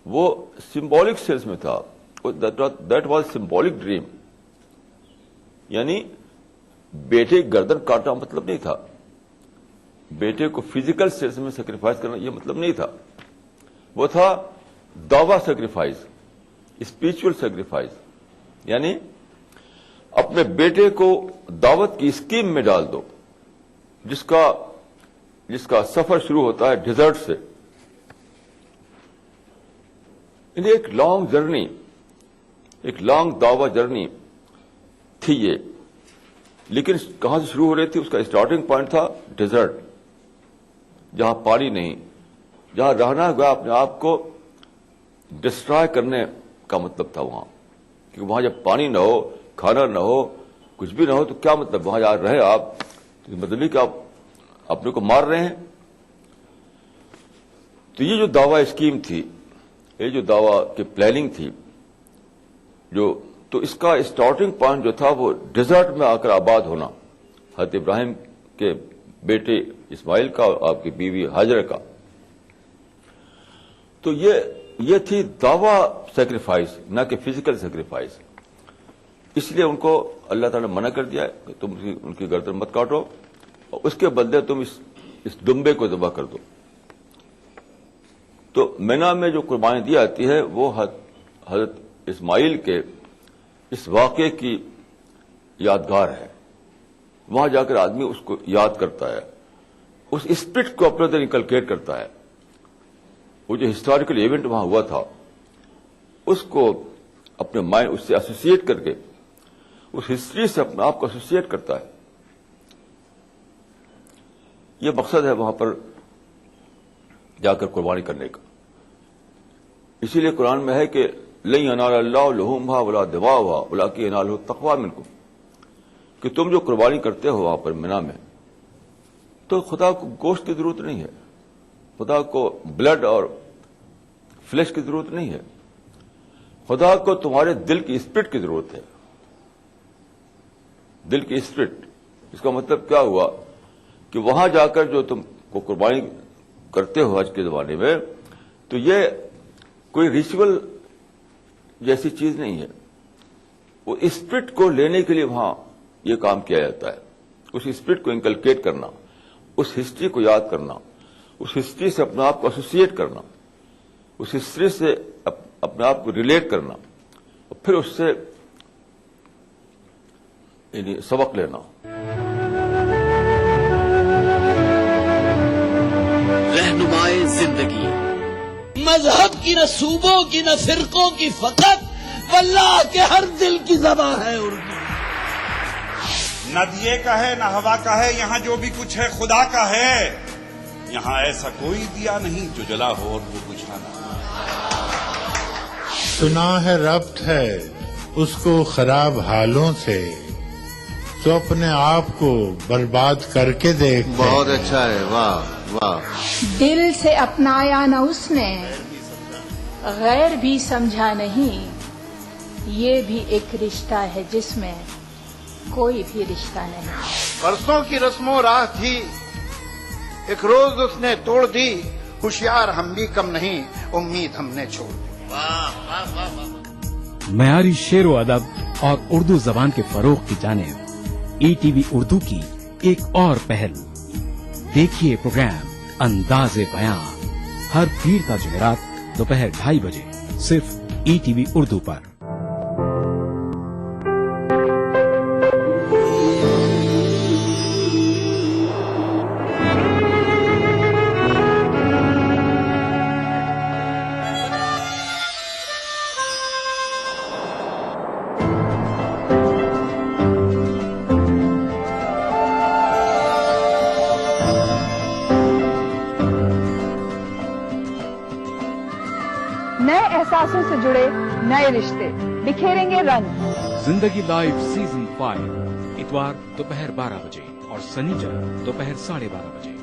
وہ سمبولک سینس میں تھا. دیٹ واز سمبولک ڈریم. یعنی بیٹے گردن کاٹنا مطلب نہیں تھا, بیٹے کو فزیکل سینس میں سیکریفائز کرنا یہ مطلب نہیں تھا. وہ تھا دعوی سیکریفائز, اسپرچل سیکریفائز. یعنی اپنے بیٹے کو دعوت کی اسکیم میں ڈال دو جس کا سفر شروع ہوتا ہے ڈیزرٹ سے. یعنی ایک لانگ جرنی, ایک لانگ دعوی جرنی تھی یہ. لیکن کہاں سے شروع ہو رہی تھی؟ اس کا اسٹارٹنگ پوائنٹ تھا ڈیزرٹ, جہاں پانی نہیں, جہاں رہنا گیا اپنے آپ کو ڈسٹرائے کرنے کا مطلب تھا وہاں. کیونکہ وہاں جب پانی نہ ہو, کھانا نہ ہو, کچھ بھی نہ ہو تو کیا مطلب وہاں جا رہے آپ, تو مطلب ہی کہ آپ اپنے کو مار رہے ہیں. تو یہ جو دعوی اسکیم تھی, یہ جو دعوی کی پلاننگ تھی, تو اس کا اسٹارٹنگ پوائنٹ جو تھا وہ ڈیزرٹ میں آ کر آباد ہونا, حضرت ابراہیم کے بیٹے اسماعیل کا اور آپ کی بیوی ہاجر کا. تو یہ تھی دعوی سیکریفائز, نہ کہ فزیکل سیکریفائز. اس لیے ان کو اللہ تعالیٰ نے منع کر دیا کہ تم ان کی گردن مت کاٹو, اور اس کے بدلے تم اس دمبے کو ذبح کر دو. تو مینا میں جو قربانی دی جاتی ہے وہ حضرت اسماعیل کے اس واقعے کی یادگار ہے. وہاں جا کر آدمی اس کو یاد کرتا ہے, اس اسپرٹ کو اپنے اندر انکلکیٹ کرتا ہے. وہ جو ہسٹوریکل ایونٹ وہاں ہوا تھا اس کو اپنے مائنڈ اس سے ایسوسیٹ کر کے, اس ہسٹری سے اپنے آپ کو ایسوسیٹ کرتا ہے. یہ مقصد ہے وہاں پر جا کر قربانی کرنے کا. اسی لیے قرآن میں ہے کہ لن ینال اللہ لحومھا ولا دماؤھا ولکن ینالہ التقوی منکم, کہ تم جو قربانی کرتے ہو وہاں پر مینا میں, تو خدا کو گوشت کی ضرورت نہیں ہے, خدا کو بلڈ اور فلیش کی ضرورت نہیں ہے, خدا کو تمہارے دل کی اسپرٹ کی ضرورت ہے. دل کی اسپرٹ, اس کا مطلب کیا ہوا کہ وہاں جا کر جو تم کو قربانی کرتے ہو حج کے زمانے میں, تو یہ کوئی ریچول جیسی چیز نہیں ہے. وہ اسپرٹ کو لینے کے لیے وہاں یہ کام کیا جاتا ہے. اس اسپرٹ کو انکلکیٹ کرنا, اس ہسٹری کو یاد کرنا, اس ہسٹری سے اپنے آپ کو ایسوسیٹ کرنا, اس ہسٹری سے اپنے آپ کو ریلیٹ کرنا, اور پھر اس سے یعنی سبق لینا. رہنمائے زندگی. مذہب کی نہ صوبوں کی نہ فرقوں کی فقط, واللہ کے ہر دل کی زبان ہے اردو. نہ دیے کا ہے نہ ہوا کا ہے, یہاں جو بھی کچھ ہے خدا کا ہے. یہاں ایسا کوئی دیا نہیں جو جلا ہو اور وہ بجھا نہ. سنا ہے ربط ہے اس کو خراب حالوں سے, تو اپنے آپ کو برباد کر کے دیکھ. بہت اچھا ہے, واہ واہ. دل سے اپنایا نہ اس نے, غیر بھی سمجھا نہیں. یہ بھی ایک رشتہ ہے جس میں کوئی بھی رشتہ نہیں. برسوں کی رسم و راہ تھی, ایک روز اس نے توڑ دی. ہوشیار ہم بھی کم نہیں, امید ہم نے چھوڑ دی. معیاری شعر و ادب اور اردو زبان کے فروغ کی جانب ای ٹی وی اردو کی ایک اور پہل. دیکھیے پروگرام انداز بیاں ہر پیر کا جمعرات دوپہر 2:30 بجے صرف ای ٹی وی اردو پر. نئے احساسوں سے جڑے نئے رشتے بکھیریں گے رنگ. زندگی لائیو سیزن 5 اتوار دوپہر 12 بجے اور سنیچر دوپہر 12:30 بجے.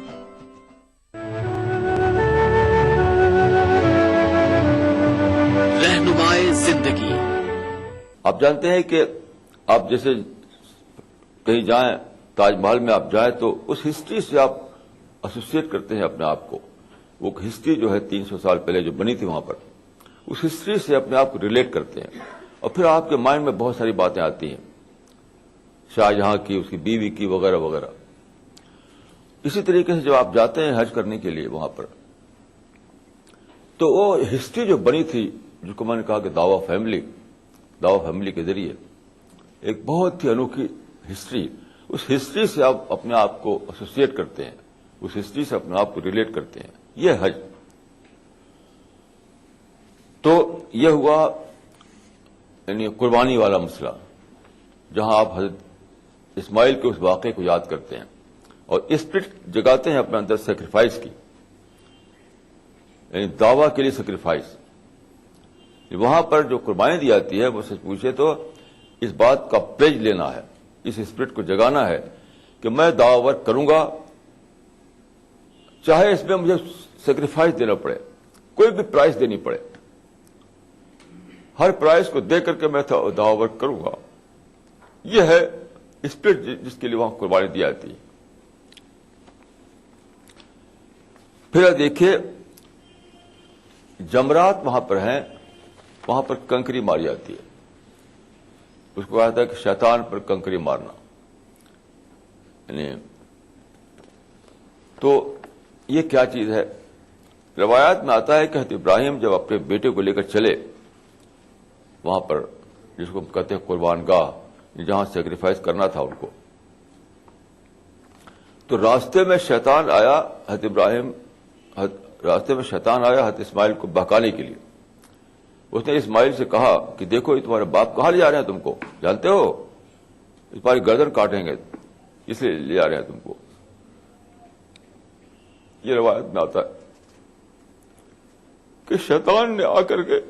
رہنمائے زندگی. آپ جانتے ہیں کہ آپ جیسے کہیں جائیں, تاج محل میں آپ جائیں تو اس ہسٹری سے آپ ایسوسیٹ کرتے ہیں اپنے آپ کو. وہ ہسٹری جو ہے 300 سال پہلے جو بنی تھی وہاں پر, اس ہسٹری سے اپنے آپ کو ریلیٹ کرتے ہیں، اور پھر آپ کے مائنڈ میں بہت ساری باتیں آتی ہیں، شاہجہاں کی، اس کی بیوی کی، وغیرہ وغیرہ. اسی طریقے سے جب آپ جاتے ہیں حج کرنے کے لیے وہاں پر، تو وہ ہسٹری جو بنی تھی، جس کو میں نے کہا کہ دعویٰ فیملی کے ذریعے ایک بہت ہی انوکھی ہسٹری، اس ہسٹری سے آپ اپنے آپ کو ایسوسیٹ کرتے ہیں، اس ہسٹری سے اپنے آپ کو ریلیٹ کرتے ہیں. یہ حج. تو یہ ہوا یعنی قربانی والا مسئلہ، جہاں آپ حضرت اسماعیل کے اس واقعے کو یاد کرتے ہیں اور اسپرٹ جگاتے ہیں اپنے اندر سیکریفائس کی، یعنی دعویٰ کے لیے سیکریفائس. وہاں پر جو قربانی دی جاتی ہے وہ سچ پوچھے تو اس بات کا پلیج لینا ہے، اس اسپرٹ کو جگانا ہے کہ میں دعویٰ ورک کروں گا، چاہے اس میں مجھے سیکریفائس دینا پڑے، کوئی بھی پرائز دینی پڑے، ہر پرائز کو دے کر کے میں دعویٰ ورک کروں گا. یہ ہے اسپرٹ جس کے لیے وہاں قربانی دی جاتی ہے. پھر دیکھیے جمرات وہاں پر ہیں، وہاں پر کنکری ماری جاتی ہے. اس کو کہا جاتا ہے کہ شیطان پر کنکری مارنا. یعنی تو یہ کیا چیز ہے؟ روایات میں آتا ہے کہ حضرت ابراہیم جب اپنے بیٹے کو لے کر چلے وہاں پر، جس کو کہتے ہیں قربان گاہ، جہاں سیکریفائس کرنا تھا ان کو، تو راستے میں شیطان آیا حضرت اسماعیل کو بہکانے کے لیے. اس نے اسماعیل سے کہا کہ دیکھو یہ تمہارے باپ کہاں لے جا رہے ہیں تم کو، جانتے ہو تمہاری گردن کاٹیں گے، اس لیے لے جا رہے ہیں تم کو. یہ روایت میں آتا ہے کہ شیطان نے آ کر کے،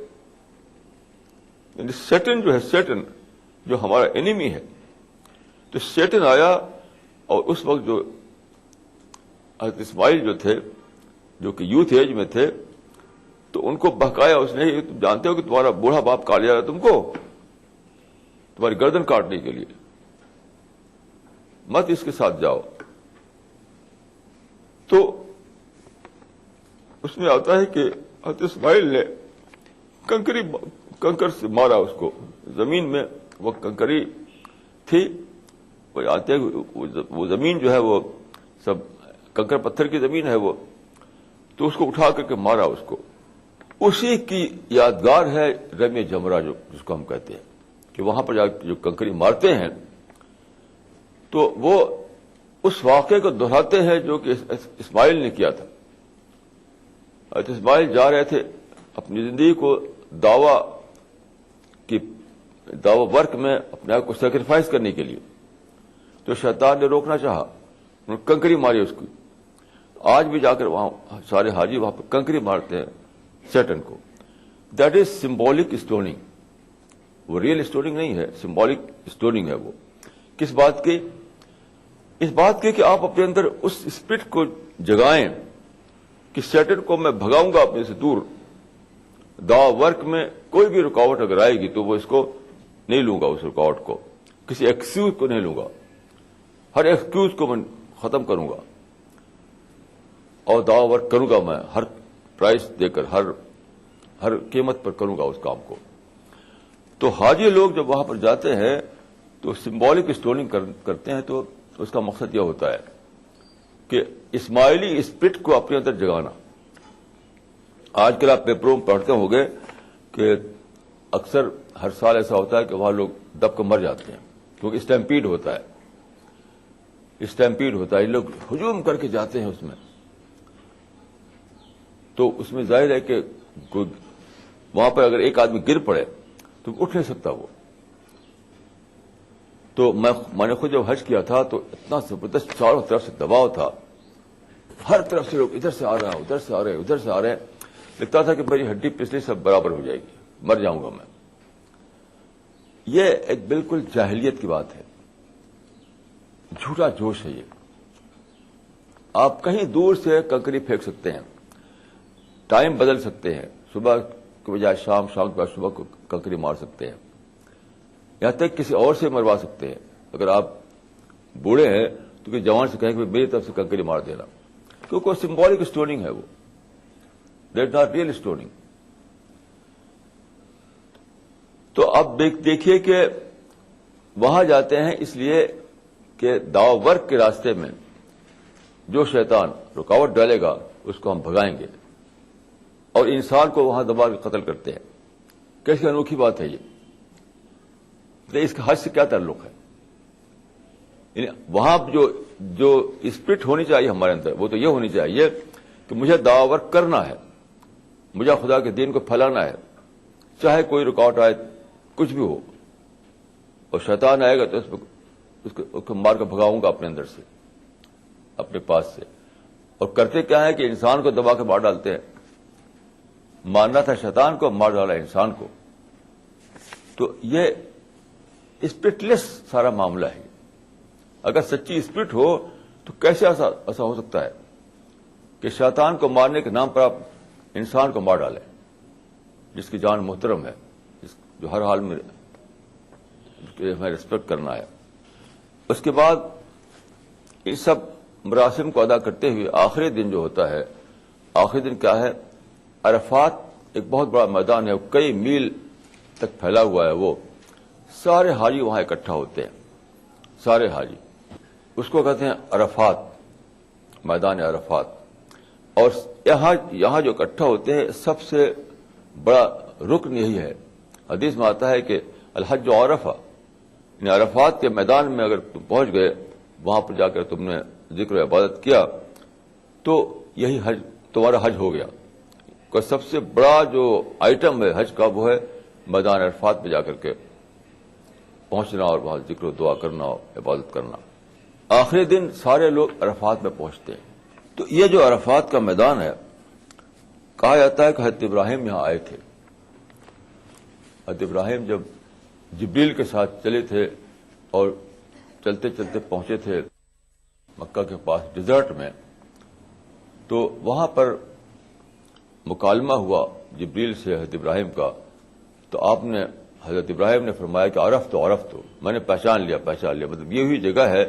یعنی سیٹن جو ہمارا اینیمی ہے، تو سیٹن آیا اور اس وقت جو حضرت اسماعیل جو تھے، جو کہ یوتھ ایج میں تھے، تو ان کو بہکایا اس نے. تم جانتے ہو کہ تمہارا بوڑھا باپ کاٹ جا رہا ہے تم کو، تمہاری گردن کاٹنے کے لیے، مت اس کے ساتھ جاؤ. تو اس میں آتا ہے کہ حضرت اسماعیل نے کنکر سے مارا اس کو زمین میں. وہ کنکری تھی، وہ جانتے ہیں وہ زمین جو ہے وہ سب کنکر پتھر کی زمین ہے وہ، تو اس کو اٹھا کر کے مارا اس کو. اسی کی یادگار ہے رمی جمرہ، جس کو ہم کہتے ہیں کہ وہاں پر جا جو کنکری مارتے ہیں تو وہ اس واقعے کو دہراتے ہیں جو کہ اسماعیل نے کیا تھا. حضرت اسماعیل جا رہے تھے اپنی زندگی کو دعویٰ ورک میں اپنے آپ کو سیکریفائس کرنے کے لیے، تو شیطان نے روکنا چاہا، انہوں نے کنکری ماری اس کی. آج بھی جا کر وہاں سارے حاجی وہاں پہ کنکری مارتے ہیں سیٹن کو. دیٹ از سمبولک اسٹوننگ. وہ ریئل اسٹوننگ نہیں ہے، سمبولک اسٹوننگ ہے. وہ کس بات کی؟ اس بات کی کہ آپ اپنے اندر اس اسپرٹ کو جگائیں کہ سیٹن کو میں بھگاؤں گا اپنے سے دور. دعویٰ ورک میں کوئی بھی رکاوٹ اگر آئے گی تو وہ اس کو نہیں لوں گا، اس رکاوٹ کو، کسی ایکسکیوز کو نہیں لوں گا. ہر ایکسکیوز کو میں ختم کروں گا اور دعویٰ ورک کروں گا. میں ہر پرائز دے کر، ہر قیمت پر کروں گا اس کام کو. تو حاجی لوگ جب وہاں پر جاتے ہیں تو سمبولک اسٹوننگ کرتے ہیں. تو اس کا مقصد یہ ہوتا ہے کہ اسماعیلی اسپرٹ کو اپنے اندر جگانا. آج کل آپ پیپروں میں پڑھتے ہوں گے کہ اکثر ہر سال ایسا ہوتا ہے کہ وہاں لوگ دب کر مر جاتے ہیں کیونکہ اسٹیمپیڈ ہوتا ہے. یہ لوگ ہجوم کر کے جاتے ہیں اس میں. تو اس میں ظاہر ہے کہ وہاں پر اگر ایک آدمی گر پڑے تو اٹھ نہیں سکتا وہ. تو میں نے خود جب حج کیا تھا تو اتنا زبردست چاروں طرف سے دباؤ تھا، ہر طرف سے لوگ ادھر سے آ رہے ہیں، ادھر سے آ رہے ہیں. لگتا تھا کہ میری ہڈی پچھلی سب برابر ہو جائے گی، مر جاؤں گا میں. یہ ایک بالکل جاہلیت کی بات ہے، جھوٹا جوش ہے. یہ آپ کہیں دور سے کنکری پھینک سکتے ہیں، ٹائم بدل سکتے ہیں، صبح کے بجائے شام کے بعد صبح کو کنکری مار سکتے ہیں، یہاں تک کسی اور سے مروا سکتے ہیں. اگر آپ بوڑھے ہیں تو کہ جوان سے کہیں کہ میری طرف سے کنکری مار دینا، کیونکہ وہ سمبولک اسٹوننگ ہے. وہ دیٹ ناٹ ریئل اسٹوننگ. تو اب دیکھیے کہ وہاں جاتے ہیں اس لیے کہ دعوی ورک کے راستے میں جو شیطان رکاوٹ ڈالے گا اس کو ہم بھگائیں گے، اور انسان کو وہاں دبا کے قتل کرتے ہیں. کیسی انوکھی بات ہے یہ، اس کا حج سے کیا تعلق ہے؟ یعنی وہاں جو اسپرٹ ہونی چاہیے ہمارے اندر وہ تو یہ ہونی چاہیے کہ مجھے دعوی ورک کرنا ہے، مجھے خدا کے دین کو پھیلانا ہے، چاہے کوئی رکاوٹ آئے، کچھ بھی ہو، اور شیطان آئے گا تو اس کو مار کر بھگاؤں گا اپنے اندر سے، اپنے پاس سے. اور کرتے کیا ہے کہ انسان کو دبا کے مار ڈالتے ہیں. مارنا تھا شیطان کو، مار ڈالا انسان کو. تو یہ اسپرٹ لیس سارا معاملہ ہے. اگر سچی اسپرٹ ہو تو کیسے ایسا ہو سکتا ہے کہ شیطان کو مارنے کے نام پر آپ انسان کو مار ڈالیں جس کی جان محترم ہے، جو ہر حال میں ہمیں ریسپیکٹ کرنا ہے. اس کے بعد ان سب مراسم کو ادا کرتے ہوئے آخری دن جو ہوتا ہے، آخری دن کیا ہے؟ عرفات ایک بہت بڑا میدان ہے، کئی میل تک پھیلا ہوا ہے. وہ سارے حاجی وہاں اکٹھا ہوتے ہیں، سارے حاجی. اس کو کہتے ہیں عرفات، میدان عرفات. اور یہاں جو اکٹھا ہوتے ہیں سب سے بڑا رکن یہی ہے. حدیث میں آتا ہے کہ الحج عرفہ، یعنی عرفات کے میدان میں اگر تم پہنچ گئے، وہاں پر جا کر تم نے ذکر و عبادت کیا تو یہی حج تمہارا حج ہو گیا. سب سے بڑا جو آئٹم ہے حج کا وہ ہے میدان عرفات میں جا کر کے پہنچنا اور وہاں ذکر و دعا کرنا اور عبادت کرنا. آخری دن سارے لوگ عرفات میں پہنچتے ہیں. تو یہ جو عرفات کا میدان ہے، کہا جاتا ہے کہ حضرت ابراہیم یہاں آئے تھے. حضرت ابراہیم جب جبریل کے ساتھ چلے تھے اور چلتے چلتے پہنچے تھے مکہ کے پاس ڈیزرٹ میں، تو وہاں پر مکالمہ ہوا جبریل سے حضرت ابراہیم کا. تو آپ نے حضرت ابراہیم نے فرمایا کہ عرفت میں نے پہچان لیا. مطلب یہ ہوئی جگہ ہے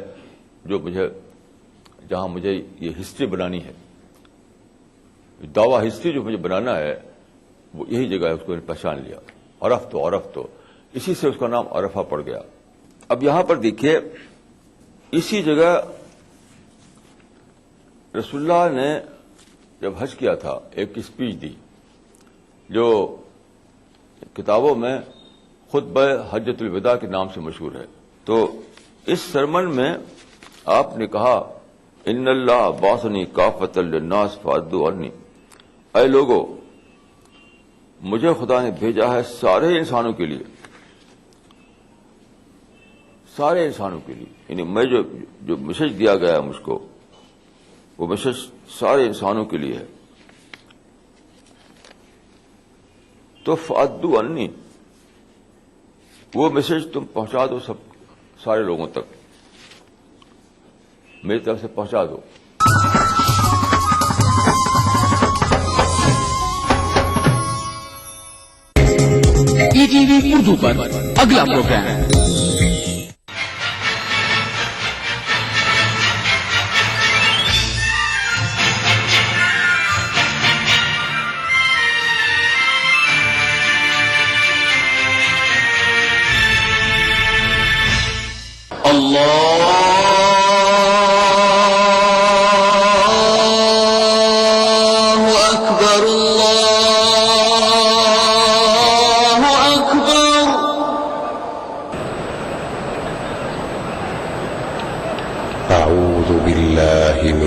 جہاں مجھے یہ ہسٹری بنانی ہے، دعویٰ ہسٹری جو مجھے بنانا ہے وہ یہی جگہ ہے. اس کو میں نے پہچان لیا. عرفت اسی سے اس کا نام عرفہ پڑ گیا. اب یہاں پر دیکھیے، اسی جگہ رسول اللہ نے جب حج کیا تھا ایک اسپیچ دی جو کتابوں میں خطبہ حجۃ الوداع کے نام سے مشہور ہے. تو اس سرمن میں آپ نے کہا ان اللہ بعثنی کافۃ للناس فادوا عنی، اے لوگو مجھے خدا نے بھیجا ہے سارے انسانوں کے لیے، سارے انسانوں کے لیے. یعنی میں جو میسج دیا گیا ہے مجھ کو، وہ میسج سارے انسانوں کے لیے ہے. تو فادوا عنی، وہ میسج تم پہنچا دو سارے لوگوں تک، میری طرف سے پہنچا دو. ETV اردو پر اگلا پروگرام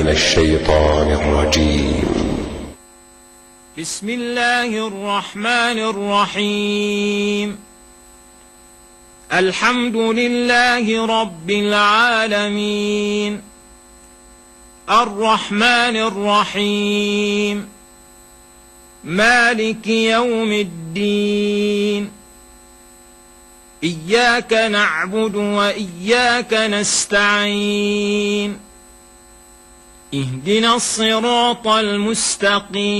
الشيطان الرجيم. بسم الله الرحمن الرحيم. الحمد لله رب العالمين الرحمن الرحيم مالك يوم الدين إياك نعبد وإياك نستعين اهدنا الصراط المستقيم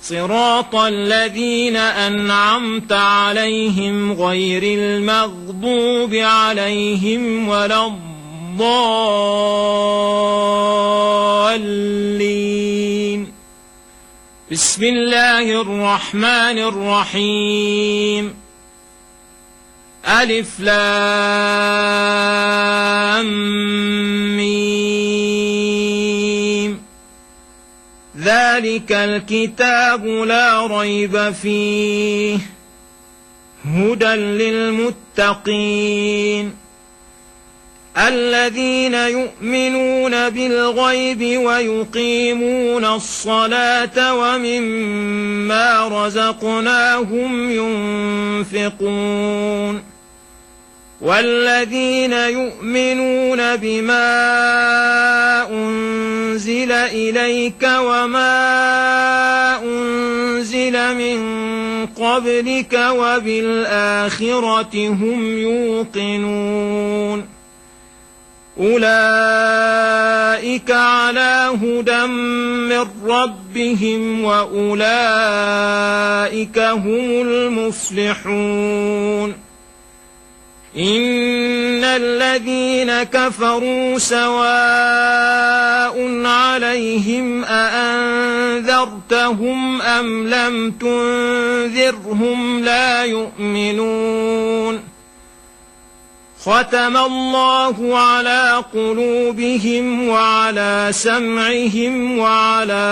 صراط الذين أنعمت عليهم غير المغضوب عليهم ولا الضالين بسم الله الرحمن الرحيم ألف لام ميم ذلك الكتاب لا ريب فيه هدى للمتقين الذين يؤمنون بالغيب ويقيمون الصلاة ومما رزقناهم ينفقون والذين يؤمنون بما أنزل إليك وما أنزل من قبلك وبالآخرة هم يوقنون أولئك على هدى من ربهم وأولئك هم المفلحون إن الذين كفروا سواء عليهم أأنذرتهم أم لم تنذرهم لا يؤمنون ختم الله على قلوبهم وعلى سمعهم وعلى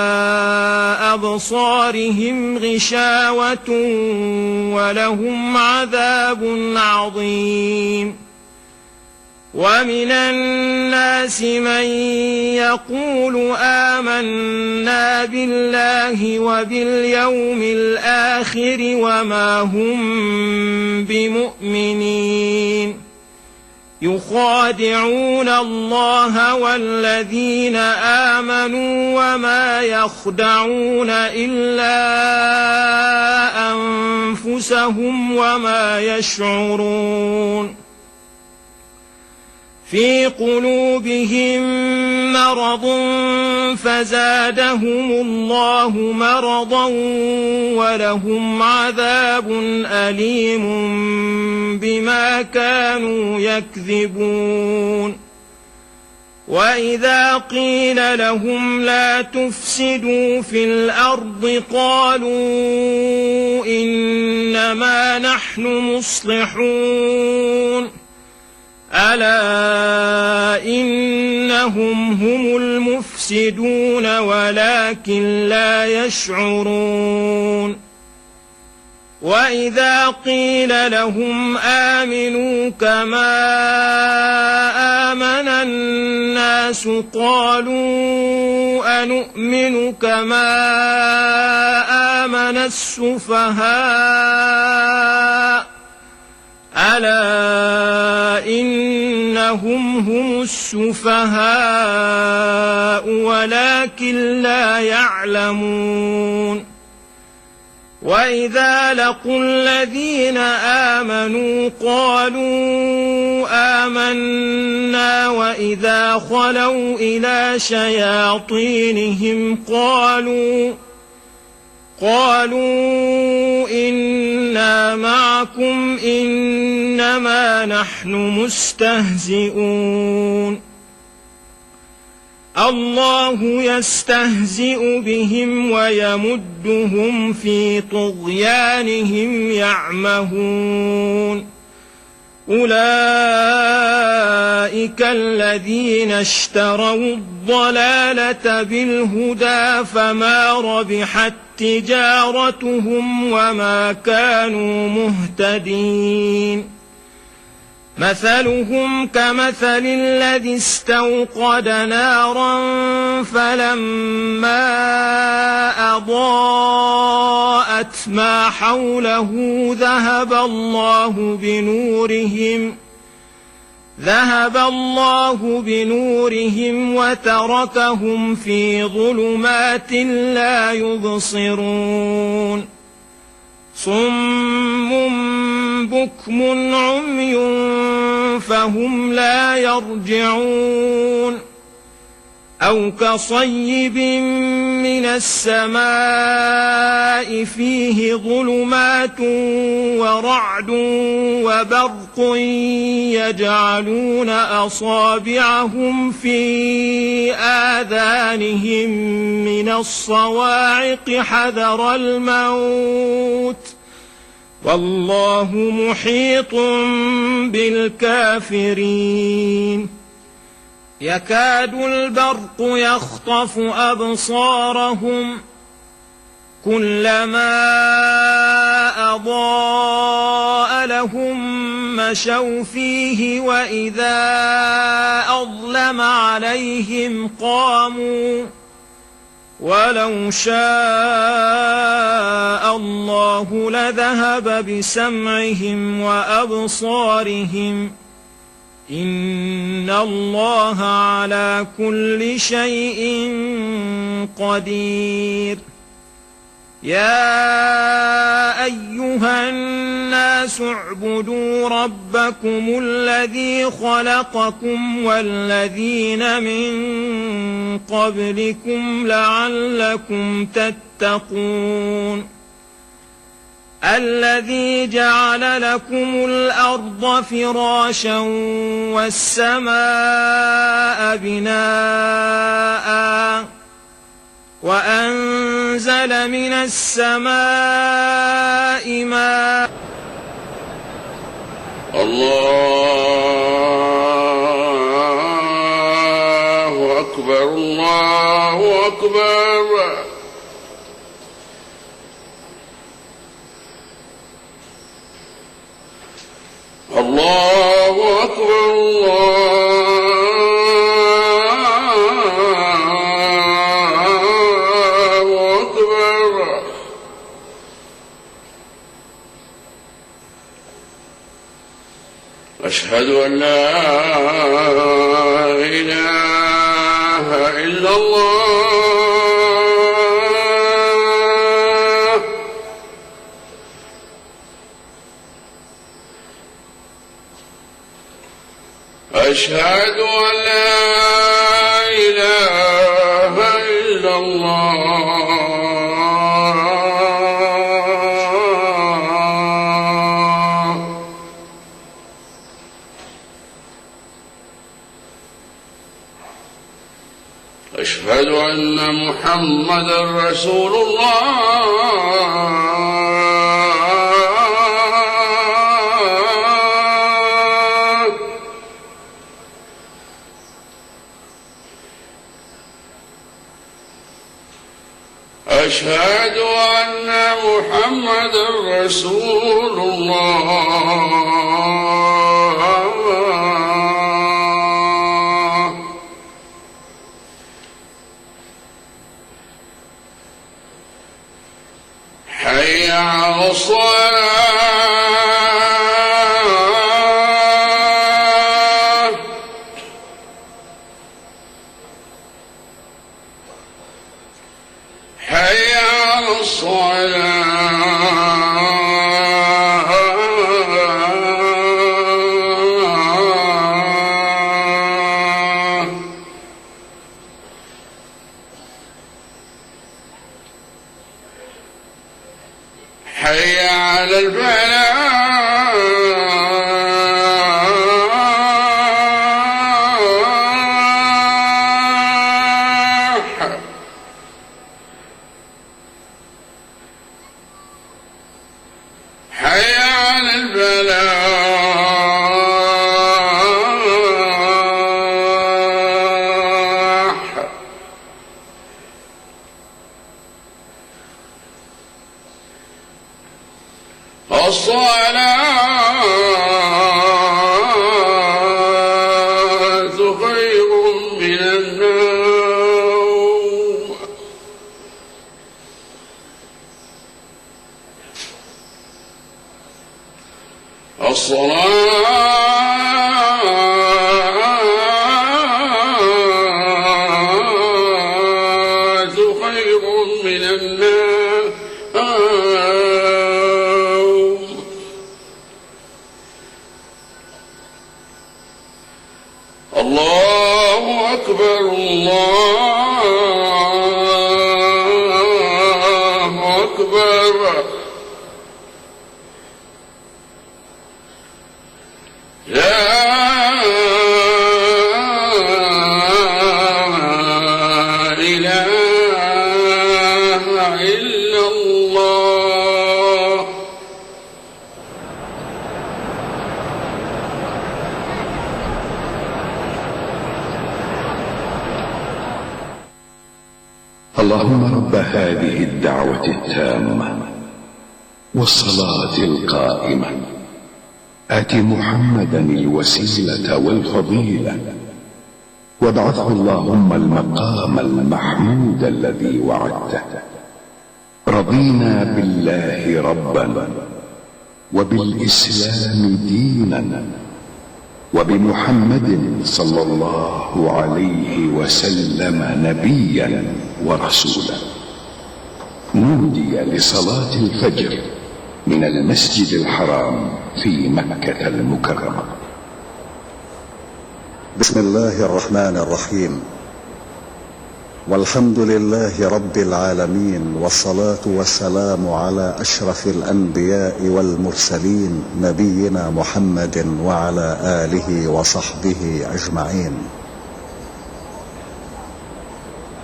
أبصارهم غشاوة ولهم عذاب عظيم ومن الناس من يقول آمنا بالله وباليوم الآخر وما هم بمؤمنين يخادعون الله والذين آمنوا وما يخدعون إلا أنفسهم وما يشعرون في قلوبهم مرض فزادهم الله مرضا ولهم عذاب أليم بما كانوا يكذبون وإذا قيل لهم لا تفسدوا في الأرض قالوا إنما نحن مصلحون ألا إنهم هم المفسدون ولكن لا يشعرون وإذا قيل لهم آمنوا كما آمن الناس قالوا أنؤمن كما آمن السفهاء ألا إنهم هم السفهاء ولكن لا يعلمون وإذا لقوا الذين آمنوا قالوا آمنا وإذا خلوا إلى شياطينهم قالوا إنا معكم إنما نحن مستهزئون الله يستهزئ بهم ويمدهم في طغيانهم يعمهون أولئك الذين اشتروا الضلالة بالهدى فما ربحت تجارتهم وما كانوا مهتدين مثلهم كمثل الذي استوقد نارا فلما أضاءت ما حوله ذهب الله بنورهم وتركهم في ظلمات لا يبصرون صم بكم عمي فهم لا يرجعون أو كصيب من السماء فيه ظلمات ورعد وبرق يجعلون أصابعهم في آذانهم من الصواعق حذر الموت والله محيط بالكافرين يكاد البرق يخطف أبصارهم كلما أضاء لهم مشوا فيه وإذا أظلم عليهم قاموا ولو شاء الله لذهب بسمعهم وأبصارهم إن الله على كل شيء قدير يا أيها الناس اعبدوا ربكم الذي خلقكم والذين من قبلكم لعلكم تتقون الذي جعل لكم الأرض فراشا والسماء بناء وأنزل من السماء ماء الله أكبر الله أكبر الله أكبر الله أكبر أشهد أن لا إله إلا الله أشهد أن لا إله إلا الله أشهد أن محمدا رسول الله أشهد أن محمدا رسول الله حي على الصلاة حي على الصلاة حي على الفلاح حي على الفلاح الصلاة خير من النوم الصلاة خير من النوم الله أكبر الله أكبر. لا إله إلا الله. اللهم رب هذه الدعوة التامة والصلاة القائمة آت محمدا الوسيلة والفضيلة وابعثه اللهم المقام المحمود الذي وعدته. رضينا بالله ربا وبالإسلام دينا وبمحمد صلى الله عليه وسلم نبيا ورسولا. نودي لصلاة الفجر من المسجد الحرام في مكة المكرمة. بسم الله الرحمن الرحيم، والحمد لله رب العالمين، والصلاة والسلام على أشرف الأنبياء والمرسلين نبينا محمد وعلى آله وصحبه أجمعين.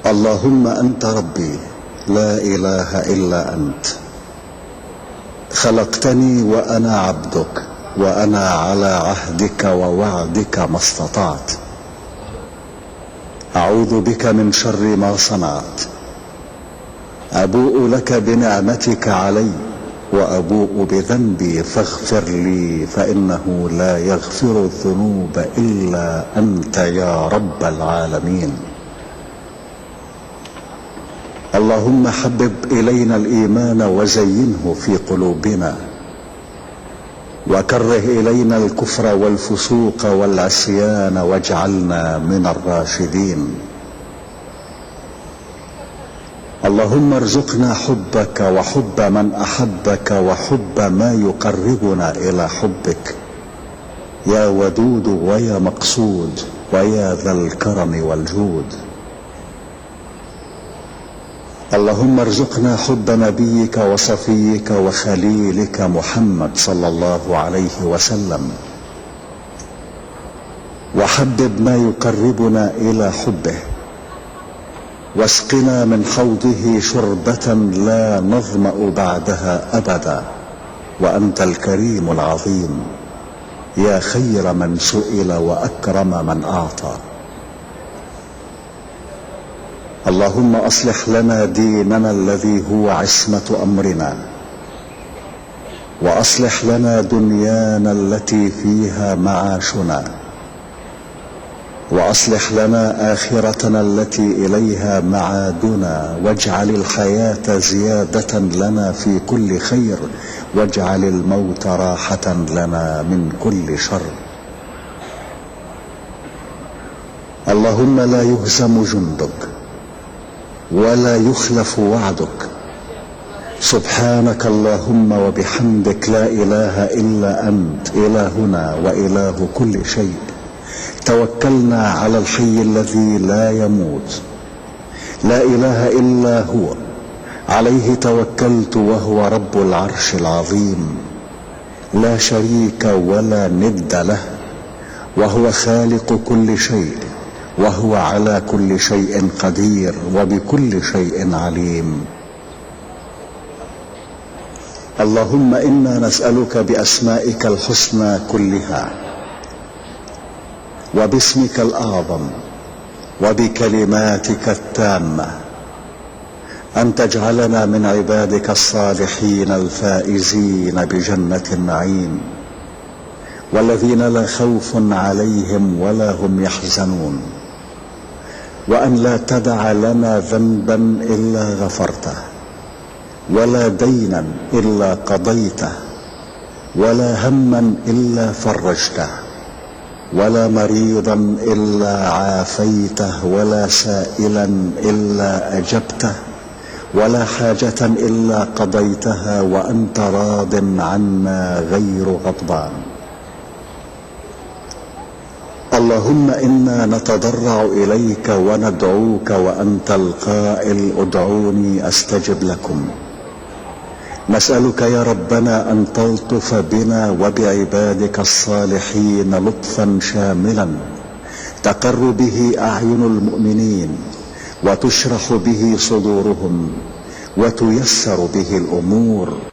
اللهم أنت ربي لا إله إلا أنت، خلقتني وأنا عبدك، وأنا على عهدك ووعدك ما استطعت. أعوذ بك من شر ما صنعت، أبوء لك بنعمتك علي وأبوء بذنبي فاغفر لي، فإنه لا يغفر الذنوب إلا أنت يا رب العالمين. اللهم حبب إلينا الإيمان وزينه في قلوبنا، وكره إلينا الكفر والفسوق والعصيان واجعلنا من الراشدين. اللهم ارزقنا حبك وحب من أحبك وحب ما يقربنا إلى حبك، يا ودود ويا مقصود ويا ذا الكرم والجود. اللهم ارزقنا حب نبيك وصفيك وخليلك محمد صلى الله عليه وسلم، وحبب ما يقربنا إلى حبه، واسقنا من حوضه شربة لا نظمأ بعدها أبدا، وأنت الكريم العظيم يا خير من سئل وأكرم من أعطى. اللهم أصلح لنا ديننا الذي هو عصمة أمرنا، وأصلح لنا دنيانا التي فيها معاشنا، وأصلح لنا آخرتنا التي إليها معادنا، واجعل الحياة زيادة لنا في كل خير، واجعل الموت راحة لنا من كل شر. اللهم لا يهزم جندك ولا يخلف وعدك. سبحانك اللهم وبحمدك، لا إله إلا أنت إلهنا وإله كل شيء. توكلنا على الحي الذي لا يموت، لا إله إلا هو، عليه توكلت وهو رب العرش العظيم، لا شريك ولا ند له، وهو خالق كل شيء، وهو على كل شيء قدير، وبكل شيء عليم. اللهم إنا نسألك بأسمائك الحسنى كلها، وباسمك الأعظم، وبكلماتك التامة، أن تجعلنا من عبادك الصالحين الفائزين بجنة النعيم، والذين لا خوف عليهم ولا هم يحزنون، وأن لا تدع لنا ذنبا إلا غفرته، ولا دينا إلا قضيته، ولا هما إلا فرجته، ولا مريضا إلا عافيته، ولا سائلا إلا أجبته، ولا حاجة إلا قضيتها وأنت راض عنا غير غضبان. اللهم إنا نتضرع إليك وندعوك وأنت القائل ادعوني أستجب لكم. نسألك يا ربنا أن تلطف بنا وبعبادك الصالحين لطفا شاملا تقر به أعين المؤمنين وتشرح به صدورهم وتيسر به الأمور